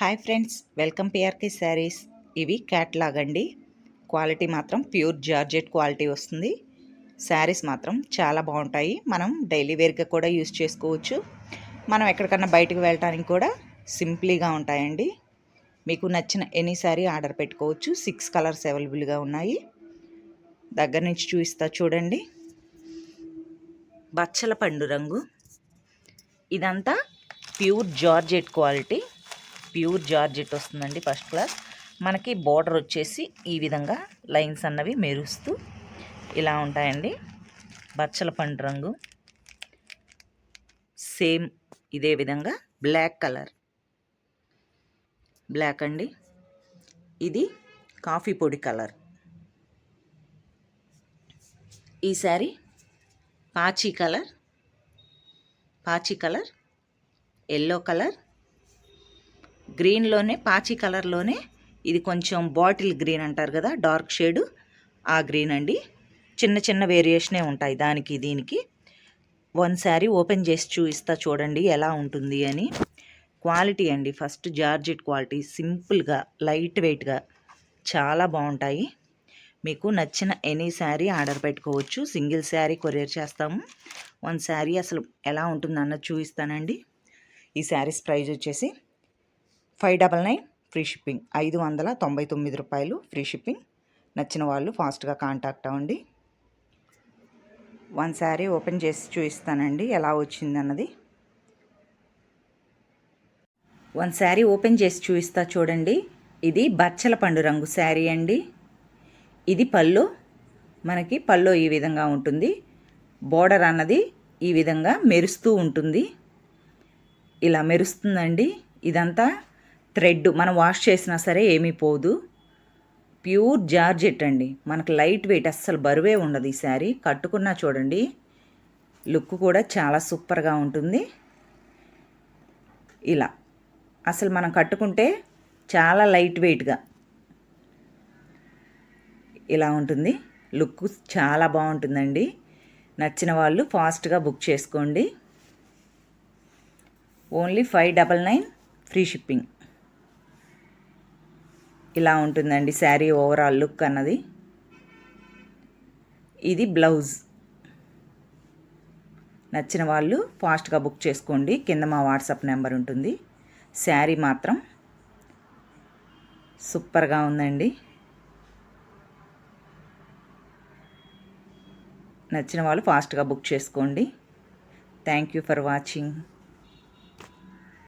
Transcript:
Hi friends, welcome PRK saris. ఇవి catalogue అండి. Quality మాత్రం ప్యూర్ జార్జెట్ క్వాలిటీ వస్తుంది. శారీస్ మాత్రం చాలా బాగుంటాయి. మనం డైలీ వేర్గా కూడా యూస్ చేసుకోవచ్చు. మనం ఎక్కడికన్నా బయటకు వెళ్ళడానికి కూడా సింప్లీగా ఉంటాయండి. మీకు నచ్చిన ఎనీ శారీ ఆర్డర్ పెట్టుకోవచ్చు. 6 కలర్స్ అవైలబుల్గా ఉన్నాయి. దగ్గర నుంచి చూపిస్తా చూడండి. బచ్చల పండు రంగు, ఇదంతా pure georgette quality. Pure georgette వస్తుందండి, ఫస్ట్ క్లాస్. మనకి బోర్డర్ వచ్చేసి ఈ విధంగా లైన్స్ అన్నవి మెరుస్తూ ఇలా ఉంటాయండి. బచ్చల పండు రంగు, సేమ్ ఇదే విధంగా బ్లాక్ కలర్, బ్లాక్ అండి. ఇది కాఫీ పొడి కలర్. ఈ శారీ పాచీ కలర్, ఎల్లో కలర్, గ్రీన్లోనే పాచీ కలర్లోనే ఇది కొంచెం బాటిల్ గ్రీన్ అంటారు కదా, డార్క్ షేడు, ఆ గ్రీన్ అండి. చిన్న చిన్న వేరియేషనే ఉంటాయి దానికి దీనికి. వన్ శారీ ఓపెన్ చేసి చూపిస్తా చూడండి ఎలా ఉంటుంది అని. క్వాలిటీ అండి, ఫస్ట్ జార్జెట్ క్వాలిటీ, సింపుల్గా లైట్ వెయిట్గా చాలా బాగుంటాయి. మీకు నచ్చిన ఎనీ శారీ ఆర్డర్ పెట్టుకోవచ్చు. సింగిల్ శారీ కొరియర్ చేస్తాము. వన్ శారీ అసలు ఎలా ఉంటుంది అన్నది చూపిస్తానండి. ఈ శారీస్ ప్రైస్ వచ్చేసి 599 ఫ్రీ షిప్పింగ్, 599 రూపాయలు ఫ్రీ షిప్పింగ్. నచ్చిన వాళ్ళు ఫాస్ట్గా కాంటాక్ట్ అవ్వండి. వన్ శారీ ఓపెన్ చేసి చూపిస్తానండి ఎలా వచ్చింది అన్నది. వన్ శారీ ఓపెన్ చేసి చూపిస్తా చూడండి. ఇది బచ్చల పండు రంగు శారీ అండి. ఇది పళ్ళు. మనకి పళ్ళు ఈ విధంగా ఉంటుంది. బోర్డర్ అన్నది ఈ విధంగా మెరుస్తూ ఉంటుంది. ఇలా మెరుస్తుందండి. ఇదంతా థ్రెడ్, మనం వాష్ చేసినా సరే ఏమీ పోదు. ప్యూర్ జార్జెట్ అండి. మనకు లైట్ వెయిట్, అస్సలు బరువే ఉండదు. ఈ శారీ కట్టుకున్నా చూడండి, లుక్ కూడా చాలా సూపర్గా ఉంటుంది. ఇలా అసలు మనం కట్టుకుంటే చాలా లైట్ వెయిట్గా ఇలా ఉంటుంది. లుక్ చాలా బాగుంటుందండి. నచ్చిన వాళ్ళు ఫాస్ట్గా బుక్ చేసుకోండి. Only 599 free shipping. ఇలా ఉంటుందండి శారీ ఓవరాల్ లుక్ అన్నది. ఇది బ్లౌజ్. నచ్చిన వాళ్ళు ఫాస్ట్గా బుక్ చేసుకోండి. కింద మా వాట్సాప్ నెంబర్ ఉంటుంది. శారీ మాత్రం సూపర్గా ఉందండి. నచ్చిన వాళ్ళు ఫాస్ట్గా బుక్ చేసుకోండి. Thank you for watching.